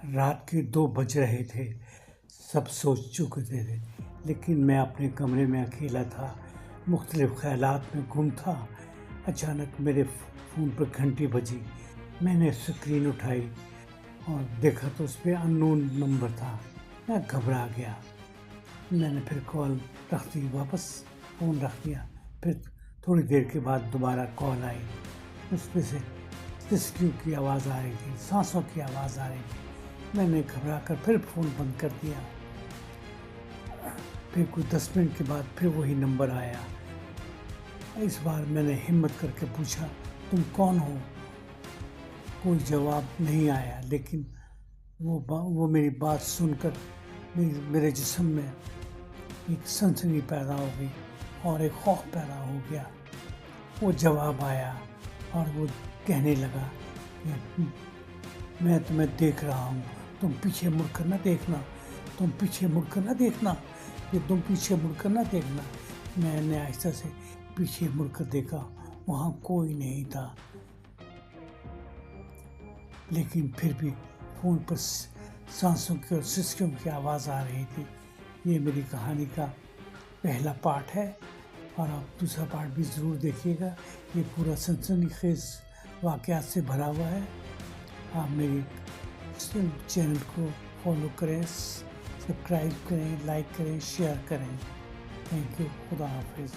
رات کے 2 بج رہے تھے، سب سو چکے تھے، لیکن میں اپنے کمرے میں اکیلا تھا، مختلف خیالات میں گم تھا۔ اچانک میرے فون پر گھنٹی بجی۔ میں نے اسکرین اٹھائی اور دیکھا تو اس پہ اننون نمبر تھا۔ میں گھبرا گیا۔ میں نے پھر کال رکھ دی، واپس فون رکھ دیا۔ پھر تھوڑی دیر کے بعد دوبارہ کال آئی، اس پہ سے سسکیوں کی آواز آ رہی تھی، سانسوں کی آواز آ رہی تھی۔ میں نے گھبرا کر پھر فون بند کر دیا۔ پھر کوئی 10 منٹ کے بعد پھر وہی نمبر آیا۔ اس بار میں نے ہمت کر کے پوچھا، تم کون ہو؟ کوئی جواب نہیں آیا، لیکن وہ میری بات سن کر میرے جسم میں ایک سنسنی پیدا ہو گئی اور ایک خوف پیدا ہو گیا۔ وہ جواب آیا اور وہ کہنے لگا کہ میں تمہیں دیکھ رہا ہوں، تم پیچھے مڑ کر نہ دیکھنا، تم پیچھے مڑ کر نہ دیکھنا، کہ تم پیچھے مڑ کر نہ دیکھنا۔ میں نے آہستہ سے پیچھے مڑ کر دیکھا، وہاں کوئی نہیں تھا، لیکن پھر بھی فون پر سانسوں کی اور سسکیوں کی آواز آ رہی تھی۔ یہ میری کہانی کا پہلا پارٹ ہے، اور آپ دوسرا پارٹ بھی ضرور دیکھیے گا۔ یہ پورا سنسنی خیز واقعات سے بھرا ہوا ہے۔ آپ میری چینل کو فالو کریں، سبسکرائب کریں، لائک کریں، شیئر کریں۔ تھینک یو، خدا حافظ۔